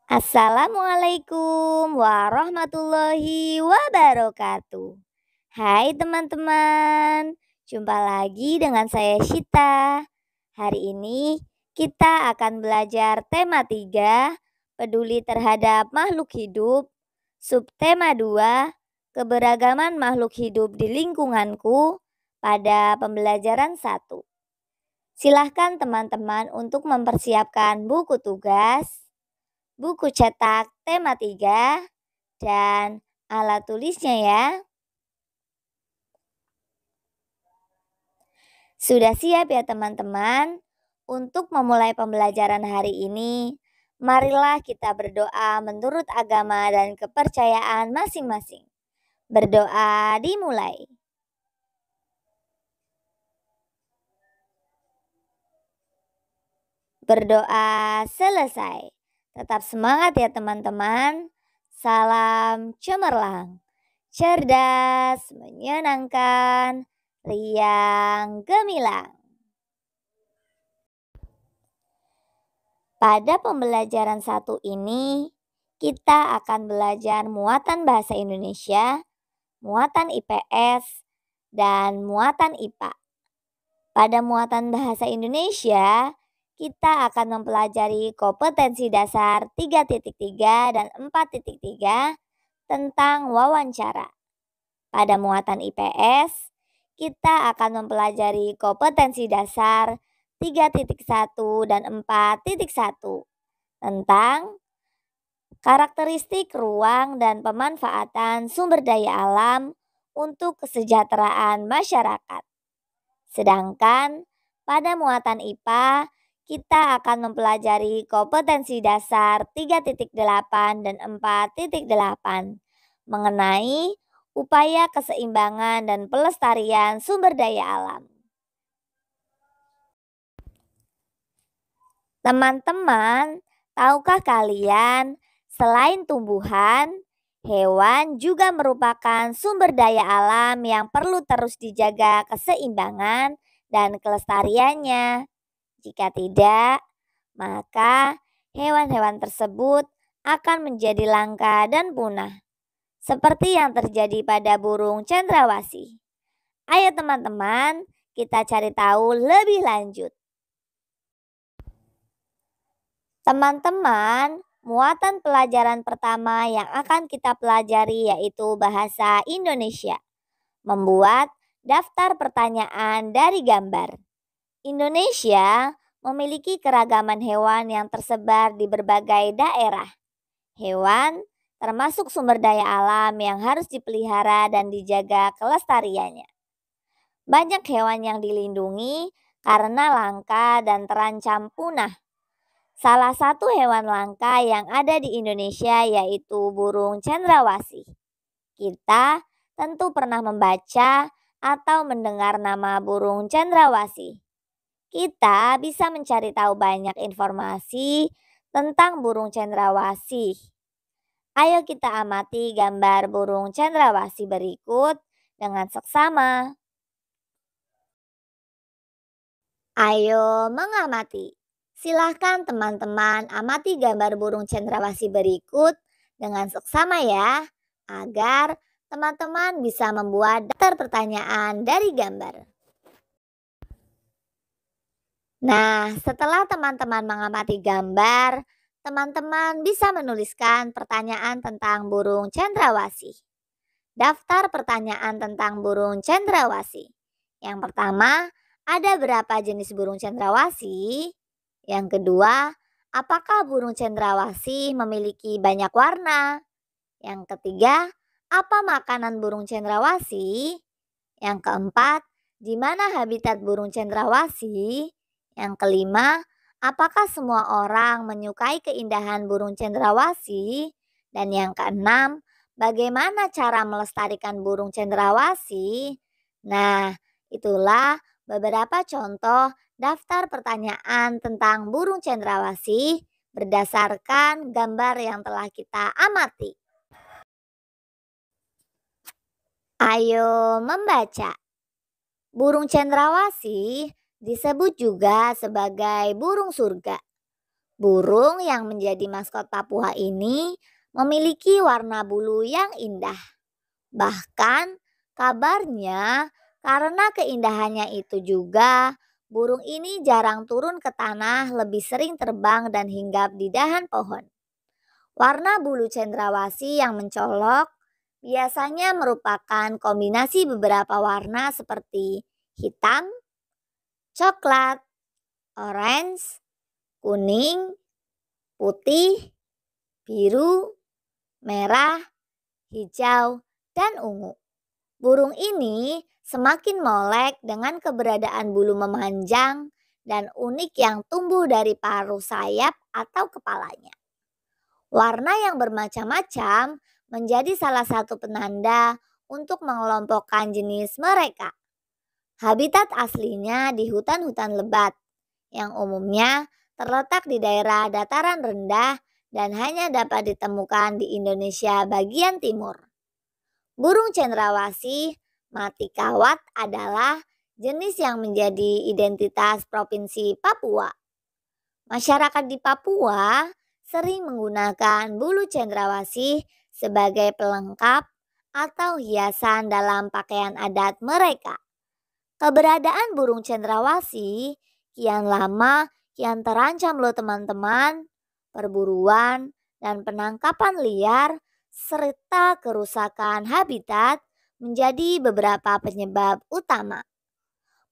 Assalamualaikum warahmatullahi wabarakatuh. Hai teman-teman, jumpa lagi dengan saya Shita. Hari ini kita akan belajar tema 3, peduli terhadap makhluk hidup, subtema 2, keberagaman makhluk hidup di lingkunganku pada pembelajaran 1. Silahkan teman-teman untuk mempersiapkan buku tugas, buku cetak tema 3, dan alat tulisnya ya. Sudah siap ya teman-teman? Untuk memulai pembelajaran hari ini, marilah kita berdoa menurut agama dan kepercayaan masing-masing. Berdoa dimulai. Berdoa selesai. Tetap semangat ya teman-teman. Salam cemerlang, cerdas, menyenangkan, riang gemilang. Pada pembelajaran 1 ini, kita akan belajar muatan bahasa Indonesia, muatan IPS, dan muatan IPA. Pada muatan bahasa Indonesia, kita akan mempelajari kompetensi dasar 3.3 dan 4.3 tentang wawancara. Pada muatan IPS, kita akan mempelajari kompetensi dasar 3.1 dan 4.1 tentang karakteristik ruang dan pemanfaatan sumber daya alam untuk kesejahteraan masyarakat. Sedangkan pada muatan IPA, kita akan mempelajari kompetensi dasar 3.8 dan 4.8 mengenai upaya keseimbangan dan pelestarian sumber daya alam. Teman-teman, tahukah kalian, selain tumbuhan, hewan juga merupakan sumber daya alam yang perlu terus dijaga keseimbangan dan kelestariannya. Jika tidak, maka hewan-hewan tersebut akan menjadi langka dan punah, seperti yang terjadi pada burung cendrawasih. Ayo teman-teman, kita cari tahu lebih lanjut. Teman-teman, muatan pelajaran pertama yang akan kita pelajari yaitu bahasa Indonesia. Membuat daftar pertanyaan dari gambar. Indonesia memiliki keragaman hewan yang tersebar di berbagai daerah. Hewan termasuk sumber daya alam yang harus dipelihara dan dijaga kelestariannya. Banyak hewan yang dilindungi karena langka dan terancam punah. Salah satu hewan langka yang ada di Indonesia yaitu burung cendrawasih. Kita tentu pernah membaca atau mendengar nama burung cendrawasih. Kita bisa mencari tahu banyak informasi tentang burung cendrawasih. Ayo kita amati gambar burung cendrawasih berikut dengan seksama. Ayo mengamati. Silahkan teman-teman amati gambar burung cendrawasih berikut dengan seksama ya, agar teman-teman bisa membuat daftar pertanyaan dari gambar. Nah, setelah teman-teman mengamati gambar, teman-teman bisa menuliskan pertanyaan tentang burung cendrawasih. Daftar pertanyaan tentang burung cendrawasih. Yang pertama, ada berapa jenis burung cendrawasih? Yang kedua, apakah burung cendrawasih memiliki banyak warna? Yang ketiga, apa makanan burung cendrawasih? Yang keempat, di mana habitat burung cendrawasih? Yang kelima, apakah semua orang menyukai keindahan burung cendrawasih? Dan yang keenam, bagaimana cara melestarikan burung cendrawasih? Nah, itulah beberapa contoh daftar pertanyaan tentang burung cendrawasih berdasarkan gambar yang telah kita amati. Ayo membaca. Burung cendrawasih disebut juga sebagai burung surga. Burung yang menjadi maskot Papua ini memiliki warna bulu yang indah. Bahkan kabarnya karena keindahannya itu juga, burung ini jarang turun ke tanah, lebih sering terbang dan hinggap di dahan pohon. Warna bulu cendrawasih yang mencolok biasanya merupakan kombinasi beberapa warna seperti hitam, coklat, orange, kuning, putih, biru, merah, hijau, dan ungu. Burung ini semakin molek dengan keberadaan bulu memanjang dan unik yang tumbuh dari paruh sayap atau kepalanya. Warna yang bermacam-macam menjadi salah satu penanda untuk mengelompokkan jenis mereka. Habitat aslinya di hutan-hutan lebat yang umumnya terletak di daerah dataran rendah dan hanya dapat ditemukan di Indonesia bagian timur. Burung cendrawasih mati kawat adalah jenis yang menjadi identitas Provinsi Papua. Masyarakat di Papua sering menggunakan bulu cendrawasih sebagai pelengkap atau hiasan dalam pakaian adat mereka. Keberadaan burung cendrawasih kian lama kian terancam loh teman-teman. Perburuan dan penangkapan liar serta kerusakan habitat menjadi beberapa penyebab utama.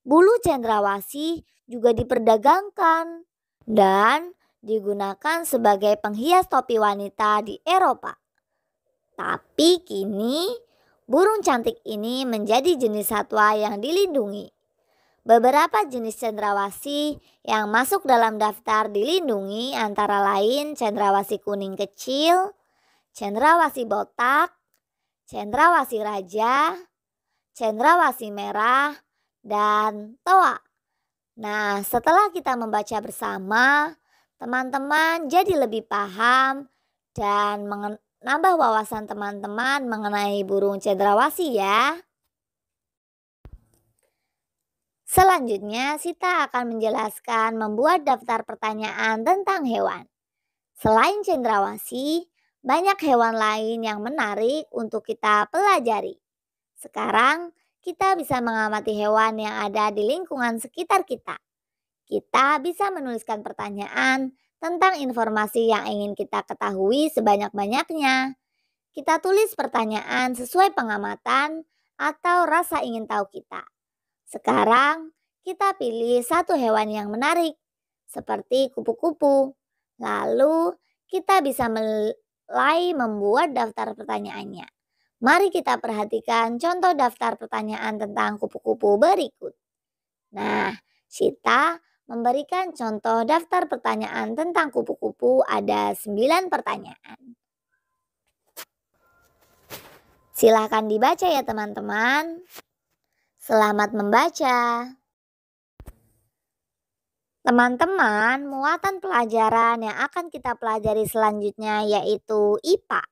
Bulu cendrawasih juga diperdagangkan dan digunakan sebagai penghias topi wanita di Eropa. Tapi kini burung cantik ini menjadi jenis satwa yang dilindungi. Beberapa jenis cendrawasih yang masuk dalam daftar dilindungi antara lain cendrawasih kuning kecil, cendrawasih botak, cendrawasih raja, cendrawasih merah, dan toa. Nah, setelah kita membaca bersama, teman-teman jadi lebih paham dan menambah wawasan teman-teman mengenai burung cendrawasih ya. Selanjutnya, Sita akan menjelaskan membuat daftar pertanyaan tentang hewan. Selain cendrawasih, banyak hewan lain yang menarik untuk kita pelajari. Sekarang, kita bisa mengamati hewan yang ada di lingkungan sekitar kita. Kita bisa menuliskan pertanyaan tentang informasi yang ingin kita ketahui sebanyak-banyaknya. Kita tulis pertanyaan sesuai pengamatan atau rasa ingin tahu kita. Sekarang kita pilih satu hewan yang menarik, seperti kupu-kupu. Lalu kita bisa mulai membuat daftar pertanyaannya. Mari kita perhatikan contoh daftar pertanyaan tentang kupu-kupu berikut. Nah, Sita memberikan contoh daftar pertanyaan tentang kupu-kupu, ada 9 pertanyaan. Silakan dibaca ya teman-teman. Selamat membaca. Teman-teman, muatan pelajaran yang akan kita pelajari selanjutnya yaitu IPA.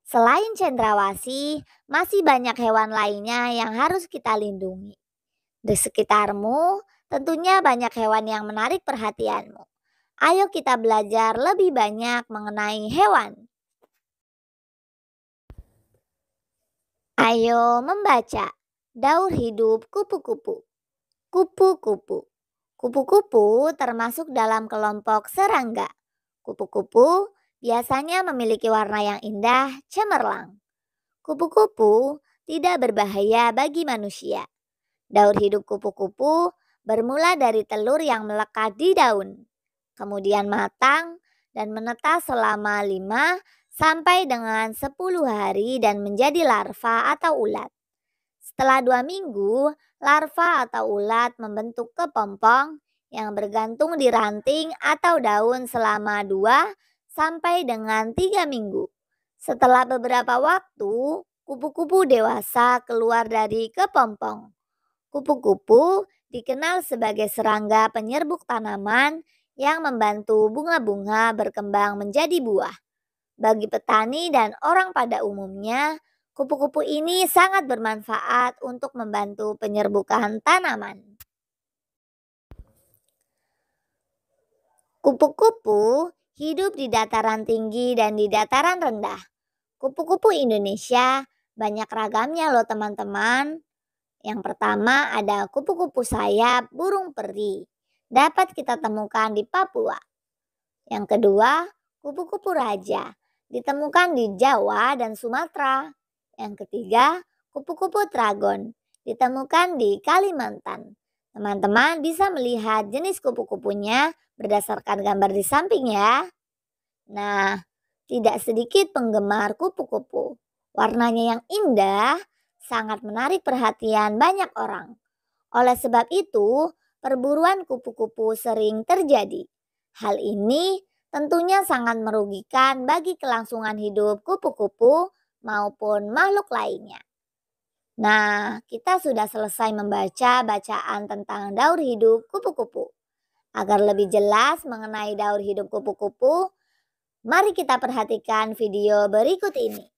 Selain cendrawasih, masih banyak hewan lainnya yang harus kita lindungi. Di sekitarmu, tentunya banyak hewan yang menarik perhatianmu. Ayo kita belajar lebih banyak mengenai hewan. Ayo membaca. Daur hidup kupu-kupu. Kupu-kupu. Kupu-kupu termasuk dalam kelompok serangga. Kupu-kupu biasanya memiliki warna yang indah, cemerlang. Kupu-kupu tidak berbahaya bagi manusia. Daur hidup kupu-kupu bermula dari telur yang melekat di daun, kemudian matang dan menetas selama 5 sampai dengan 10 hari dan menjadi larva atau ulat. Setelah 2 minggu, larva atau ulat membentuk kepompong yang bergantung di ranting atau daun selama 2 sampai dengan 3 minggu. Setelah beberapa waktu, kupu-kupu dewasa keluar dari kepompong. Kupu-kupu dikenal sebagai serangga penyerbuk tanaman yang membantu bunga-bunga berkembang menjadi buah. Bagi petani dan orang pada umumnya, kupu-kupu ini sangat bermanfaat untuk membantu penyerbukan tanaman. Kupu-kupu hidup di dataran tinggi dan di dataran rendah. Kupu-kupu Indonesia banyak ragamnya loh teman-teman. Yang pertama ada kupu-kupu sayap burung peri. Dapat kita temukan di Papua. Yang kedua, kupu-kupu raja. Ditemukan di Jawa dan Sumatera. Yang ketiga, kupu-kupu tragon. Ditemukan di Kalimantan. Teman-teman bisa melihat jenis kupu-kupunya berdasarkan gambar di samping ya. Nah, tidak sedikit penggemar kupu-kupu. Warnanya yang indah sangat menarik perhatian banyak orang. Oleh sebab itu, perburuan kupu-kupu sering terjadi. Hal ini tentunya sangat merugikan bagi kelangsungan hidup kupu-kupu maupun makhluk lainnya. Nah, kita sudah selesai membaca bacaan tentang daur hidup kupu-kupu. Agar lebih jelas mengenai daur hidup kupu-kupu, mari kita perhatikan video berikut ini.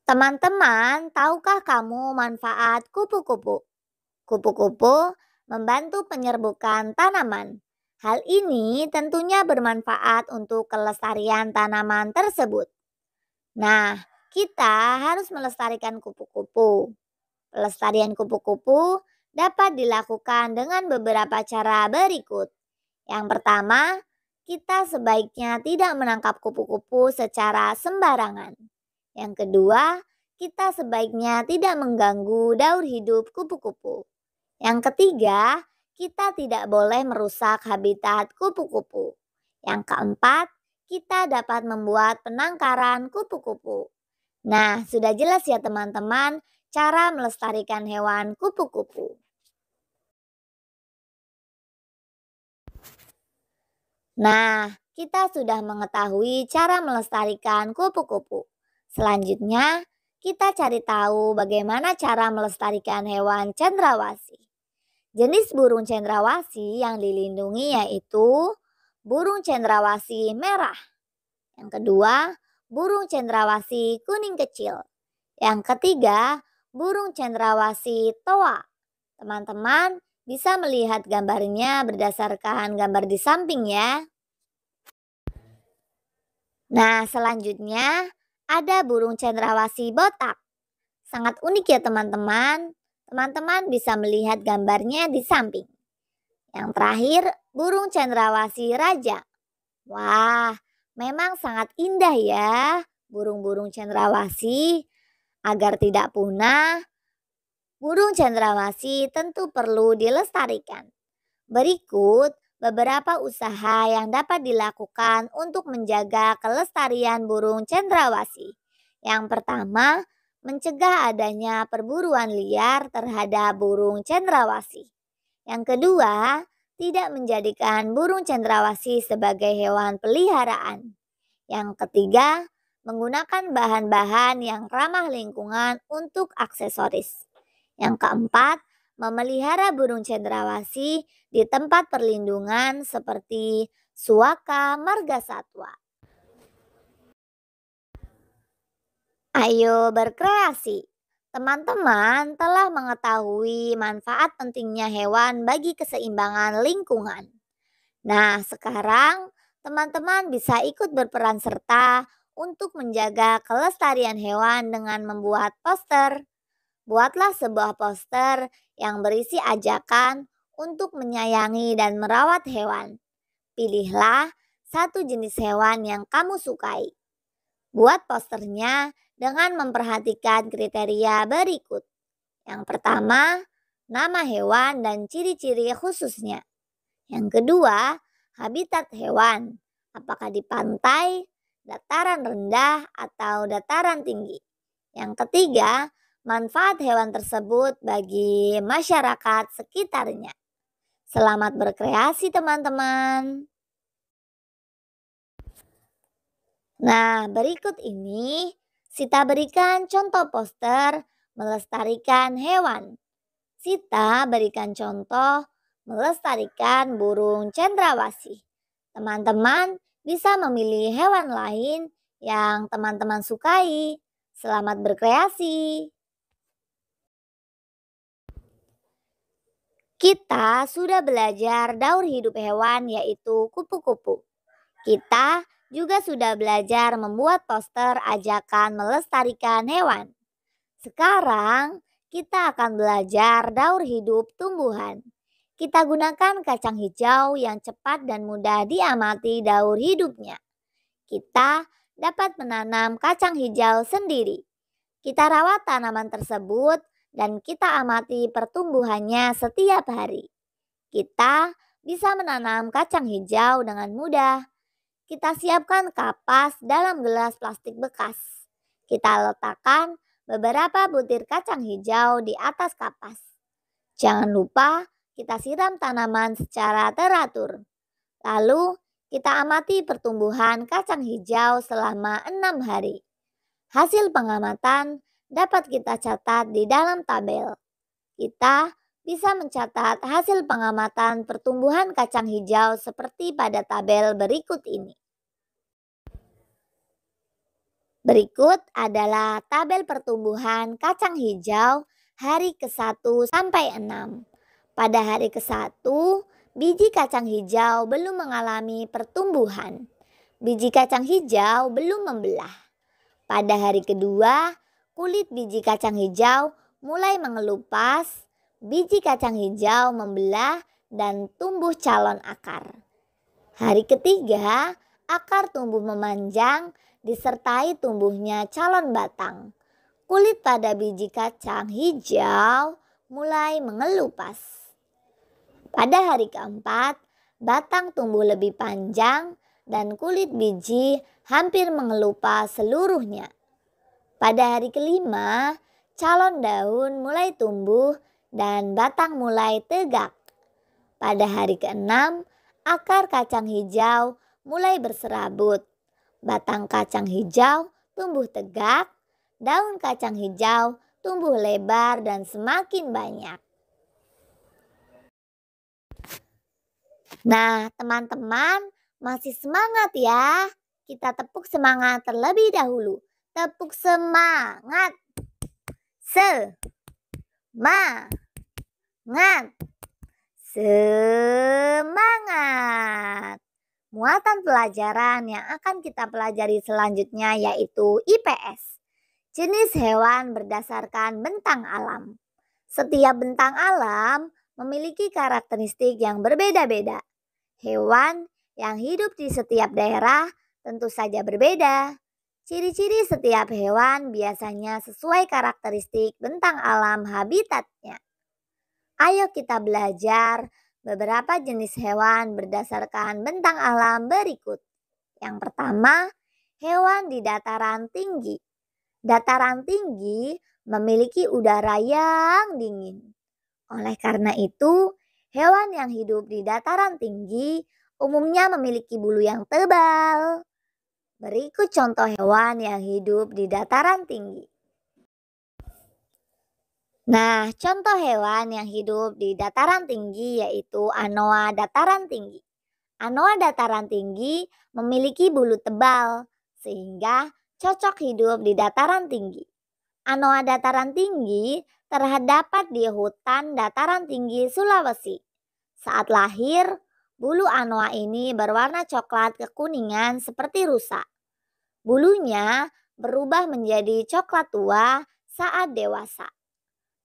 Teman-teman, tahukah kamu manfaat kupu-kupu? Kupu-kupu membantu penyerbukan tanaman. Hal ini tentunya bermanfaat untuk kelestarian tanaman tersebut. Nah, kita harus melestarikan kupu-kupu. Pelestarian kupu-kupu dapat dilakukan dengan beberapa cara berikut. Yang pertama, kita sebaiknya tidak menangkap kupu-kupu secara sembarangan. Yang kedua, kita sebaiknya tidak mengganggu daur hidup kupu-kupu. Yang ketiga, kita tidak boleh merusak habitat kupu-kupu. Yang keempat, kita dapat membuat penangkaran kupu-kupu. Nah, sudah jelas ya teman-teman cara melestarikan hewan kupu-kupu. Nah, kita sudah mengetahui cara melestarikan kupu-kupu. Selanjutnya, kita cari tahu bagaimana cara melestarikan hewan cendrawasih. Jenis burung cendrawasih yang dilindungi yaitu burung cendrawasih merah. Yang kedua, burung cendrawasih kuning kecil. Yang ketiga, burung cendrawasih toa. Teman-teman bisa melihat gambarnya berdasarkan gambar di samping ya. Nah, selanjutnya ada burung cendrawasih botak. Sangat unik ya teman-teman. Teman-teman bisa melihat gambarnya di samping. Yang terakhir, burung cendrawasih raja. Wah, memang sangat indah ya burung-burung cendrawasih. Agar tidak punah, burung cendrawasih tentu perlu dilestarikan. Berikut beberapa usaha yang dapat dilakukan untuk menjaga kelestarian burung cendrawasih. Yang pertama, mencegah adanya perburuan liar terhadap burung cendrawasih. Yang kedua, tidak menjadikan burung cendrawasih sebagai hewan peliharaan. Yang ketiga, menggunakan bahan-bahan yang ramah lingkungan untuk aksesoris. Yang keempat, memelihara burung cendrawasih di tempat perlindungan seperti Suaka Margasatwa. Ayo berkreasi. Teman-teman telah mengetahui manfaat pentingnya hewan bagi keseimbangan lingkungan. Nah, sekarang teman-teman bisa ikut berperan serta untuk menjaga kelestarian hewan dengan membuat poster. Buatlah sebuah poster yang berisi ajakan untuk menyayangi dan merawat hewan. Pilihlah satu jenis hewan yang kamu sukai. Buat posternya dengan memperhatikan kriteria berikut. Yang pertama, nama hewan dan ciri-ciri khususnya. Yang kedua, habitat hewan. Apakah di pantai, dataran rendah, atau dataran tinggi. Yang ketiga, manfaat hewan tersebut bagi masyarakat sekitarnya. Selamat berkreasi teman-teman. Nah, berikut ini Sita berikan contoh poster melestarikan hewan. Sita berikan contoh melestarikan burung cendrawasih. Teman-teman bisa memilih hewan lain yang teman-teman sukai. Selamat berkreasi. Kita sudah belajar daur hidup hewan yaitu kupu-kupu. Kita juga sudah belajar membuat poster ajakan melestarikan hewan. Sekarang kita akan belajar daur hidup tumbuhan. Kita gunakan kacang hijau yang cepat dan mudah diamati daur hidupnya. Kita dapat menanam kacang hijau sendiri. Kita rawat tanaman tersebut dan kita amati pertumbuhannya setiap hari. Kita bisa menanam kacang hijau dengan mudah. Kita siapkan kapas dalam gelas plastik bekas. Kita letakkan beberapa butir kacang hijau di atas kapas. Jangan lupa kita siram tanaman secara teratur. Lalu kita amati pertumbuhan kacang hijau selama 6 hari. Hasil pengamatan dapat kita catat di dalam tabel. Kita bisa mencatat hasil pengamatan pertumbuhan kacang hijau seperti pada tabel berikut ini. Berikut adalah tabel pertumbuhan kacang hijau hari ke-1 sampai 6. Pada hari ke-1, biji kacang hijau belum mengalami pertumbuhan. Biji kacang hijau belum membelah. Pada hari kedua, kulit biji kacang hijau mulai mengelupas, biji kacang hijau membelah dan tumbuh calon akar. Hari ketiga, akar tumbuh memanjang disertai tumbuhnya calon batang. Kulit pada biji kacang hijau mulai mengelupas. Pada hari keempat, batang tumbuh lebih panjang dan kulit biji hampir mengelupas seluruhnya. Pada hari kelima, calon daun mulai tumbuh dan batang mulai tegak. Pada hari keenam, akar kacang hijau mulai berserabut. Batang kacang hijau tumbuh tegak, daun kacang hijau tumbuh lebar dan semakin banyak. Nah, teman-teman masih semangat ya? Kita tepuk semangat terlebih dahulu. Tepuk semangat. Semangat. Semangat. Muatan pelajaran yang akan kita pelajari selanjutnya yaitu IPS. Jenis hewan berdasarkan bentang alam. Setiap bentang alam memiliki karakteristik yang berbeda-beda. Hewan yang hidup di setiap daerah tentu saja berbeda. Ciri-ciri setiap hewan biasanya sesuai karakteristik bentang alam habitatnya. Ayo kita belajar beberapa jenis hewan berdasarkan bentang alam berikut. Yang pertama, hewan di dataran tinggi. Dataran tinggi memiliki udara yang dingin. Oleh karena itu, hewan yang hidup di dataran tinggi umumnya memiliki bulu yang tebal. Berikut contoh hewan yang hidup di dataran tinggi. Nah, contoh hewan yang hidup di dataran tinggi yaitu anoa dataran tinggi. Anoa dataran tinggi memiliki bulu tebal sehingga cocok hidup di dataran tinggi. Anoa dataran tinggi terdapat di hutan dataran tinggi Sulawesi. Saat lahir, bulu anoa ini berwarna coklat kekuningan seperti rusa. Bulunya berubah menjadi coklat tua saat dewasa.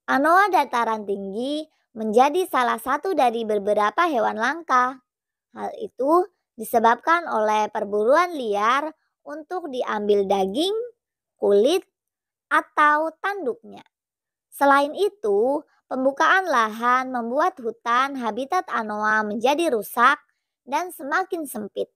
Anoa dataran tinggi menjadi salah satu dari beberapa hewan langka. Hal itu disebabkan oleh perburuan liar untuk diambil daging, kulit, atau tanduknya. Selain itu, pembukaan lahan membuat hutan habitat anoa menjadi rusak dan semakin sempit.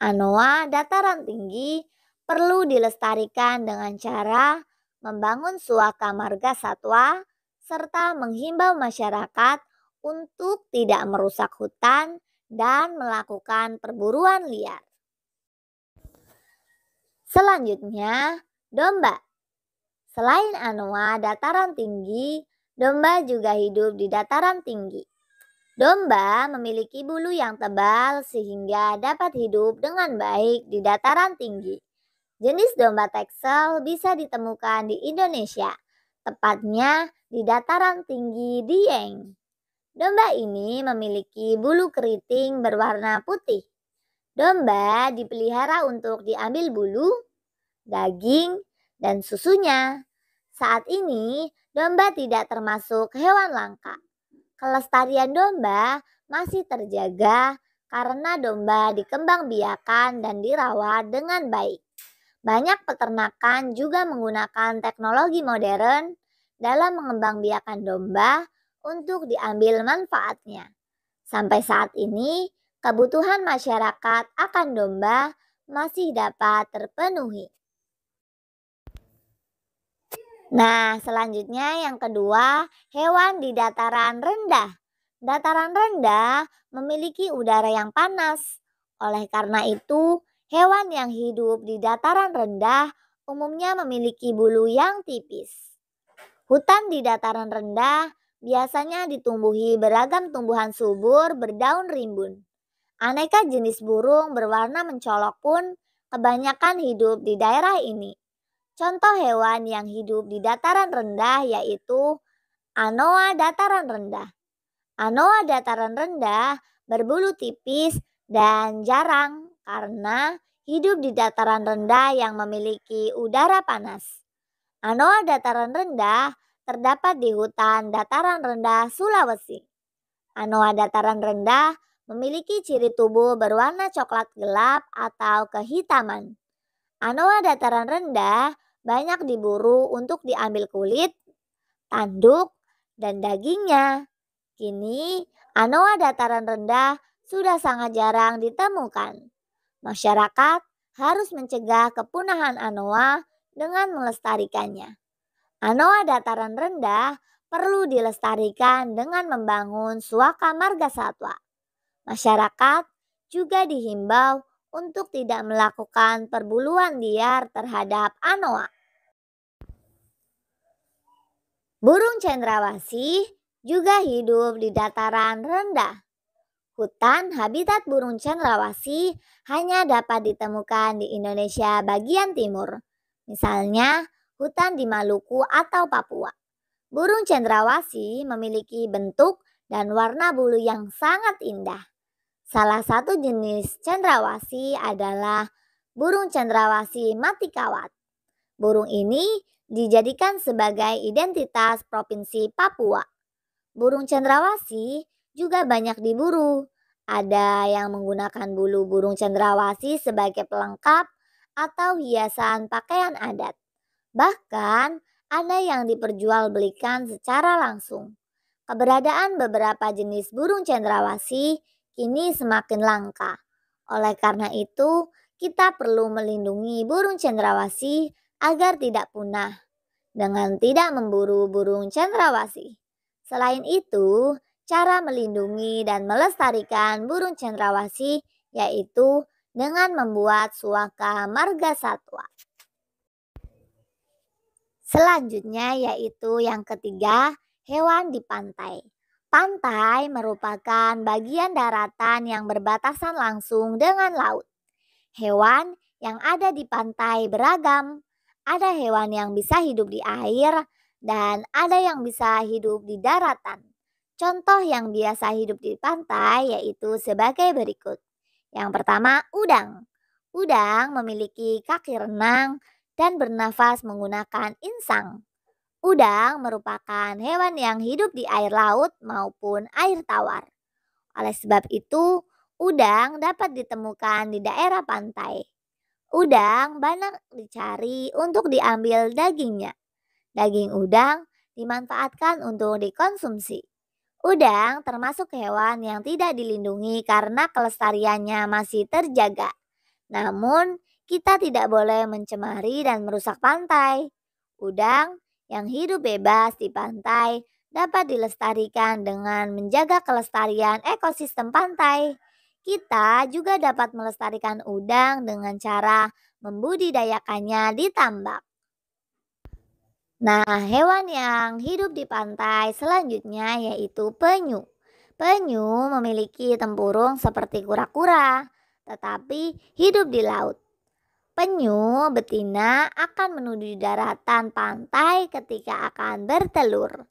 Anoa dataran tinggi perlu dilestarikan dengan cara membangun suaka marga satwa serta menghimbau masyarakat untuk tidak merusak hutan dan melakukan perburuan liar. Selanjutnya, domba. Selain anoa dataran tinggi, domba juga hidup di dataran tinggi. Domba memiliki bulu yang tebal sehingga dapat hidup dengan baik di dataran tinggi. Jenis domba Texel bisa ditemukan di Indonesia, tepatnya di dataran tinggi Dieng. Domba ini memiliki bulu keriting berwarna putih. Domba dipelihara untuk diambil bulu, daging, dan susunya. Saat ini, domba tidak termasuk hewan langka. Kelestarian domba masih terjaga karena domba dikembangbiakan dan dirawat dengan baik. Banyak peternakan juga menggunakan teknologi modern dalam mengembangbiakan domba untuk diambil manfaatnya. Sampai saat ini, kebutuhan masyarakat akan domba masih dapat terpenuhi. Nah, selanjutnya yang kedua, hewan di dataran rendah. Dataran rendah memiliki udara yang panas. Oleh karena itu, hewan yang hidup di dataran rendah umumnya memiliki bulu yang tipis. Hutan di dataran rendah biasanya ditumbuhi beragam tumbuhan subur berdaun rimbun. Aneka jenis burung berwarna mencolok pun kebanyakan hidup di daerah ini. Contoh hewan yang hidup di dataran rendah yaitu anoa dataran rendah. Anoa dataran rendah berbulu tipis dan jarang karena hidup di dataran rendah yang memiliki udara panas. Anoa dataran rendah terdapat di hutan dataran rendah Sulawesi. Anoa dataran rendah memiliki ciri tubuh berwarna coklat gelap atau kehitaman. Anoa dataran rendah banyak diburu untuk diambil kulit, tanduk, dan dagingnya. Kini, anoa dataran rendah sudah sangat jarang ditemukan. Masyarakat harus mencegah kepunahan anoa dengan melestarikannya. Anoa dataran rendah perlu dilestarikan dengan membangun suaka marga satwa. Masyarakat juga dihimbau untuk tidak melakukan perburuan liar terhadap anoa. Burung cendrawasih juga hidup di dataran rendah. Hutan habitat burung cendrawasih hanya dapat ditemukan di Indonesia bagian timur, misalnya hutan di Maluku atau Papua. Burung cendrawasih memiliki bentuk dan warna bulu yang sangat indah. Salah satu jenis cendrawasih adalah burung cendrawasih mati kawat. Burung ini dijadikan sebagai identitas Provinsi Papua. Burung cendrawasih juga banyak diburu. Ada yang menggunakan bulu burung cendrawasih sebagai pelengkap atau hiasan pakaian adat. Bahkan ada yang diperjualbelikan secara langsung. Keberadaan beberapa jenis burung cendrawasih kini semakin langka. Oleh karena itu, kita perlu melindungi burung cendrawasih agar tidak punah dengan tidak memburu burung cendrawasih. Selain itu, cara melindungi dan melestarikan burung cendrawasih yaitu dengan membuat suaka marga satwa. Selanjutnya yaitu yang ketiga, hewan di pantai. Pantai merupakan bagian daratan yang berbatasan langsung dengan laut. Hewan yang ada di pantai beragam. Ada hewan yang bisa hidup di air dan ada yang bisa hidup di daratan. Contoh yang biasa hidup di pantai yaitu sebagai berikut. Yang pertama, udang. Udang memiliki kaki renang dan bernafas menggunakan insang. Udang merupakan hewan yang hidup di air laut maupun air tawar. Oleh sebab itu, udang dapat ditemukan di daerah pantai. Udang banyak dicari untuk diambil dagingnya. Daging udang dimanfaatkan untuk dikonsumsi. Udang termasuk hewan yang tidak dilindungi karena kelestariannya masih terjaga. Namun, kita tidak boleh mencemari dan merusak pantai. Udang yang hidup bebas di pantai dapat dilestarikan dengan menjaga kelestarian ekosistem pantai. Kita juga dapat melestarikan udang dengan cara membudidayakannya di tambak. Nah, hewan yang hidup di pantai selanjutnya yaitu penyu. Penyu memiliki tempurung seperti kura-kura, tetapi hidup di laut. Penyu betina akan menuju daratan pantai ketika akan bertelur.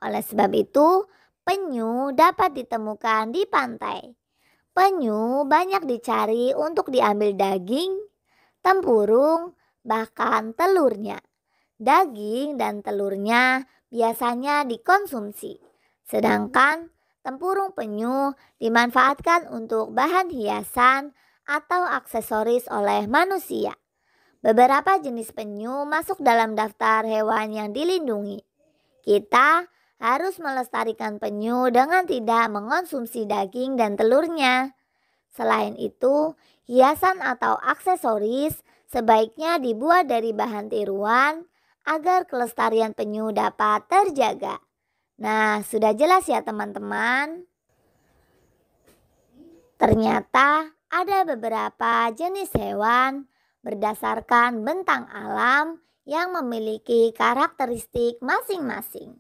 Oleh sebab itu, penyu dapat ditemukan di pantai. Penyu banyak dicari untuk diambil daging, tempurung, bahkan telurnya. Daging dan telurnya biasanya dikonsumsi, sedangkan tempurung penyu dimanfaatkan untuk bahan hiasan atau aksesoris oleh manusia. Beberapa jenis penyu masuk dalam daftar hewan yang dilindungi. Kita harus melestarikan penyu dengan tidak mengonsumsi daging dan telurnya. Selain itu, hiasan atau aksesoris sebaiknya dibuat dari bahan tiruan agar kelestarian penyu dapat terjaga. Nah, sudah jelas ya teman-teman. Ternyata ada beberapa jenis hewan berdasarkan bentang alam yang memiliki karakteristik masing-masing.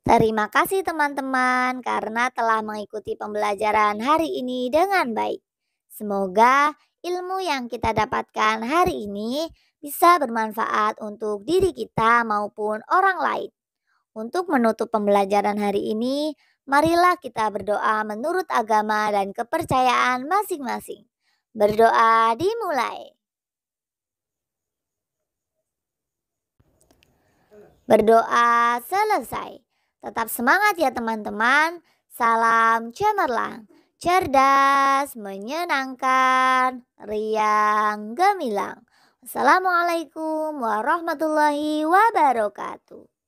Terima kasih teman-teman karena telah mengikuti pembelajaran hari ini dengan baik. Semoga ilmu yang kita dapatkan hari ini bisa bermanfaat untuk diri kita maupun orang lain. Untuk menutup pembelajaran hari ini, marilah kita berdoa menurut agama dan kepercayaan masing-masing. Berdoa dimulai. Berdoa selesai. Tetap semangat ya teman-teman. Salam cemerlang, cerdas, menyenangkan, riang, gemilang. Assalamualaikum warahmatullahi wabarakatuh.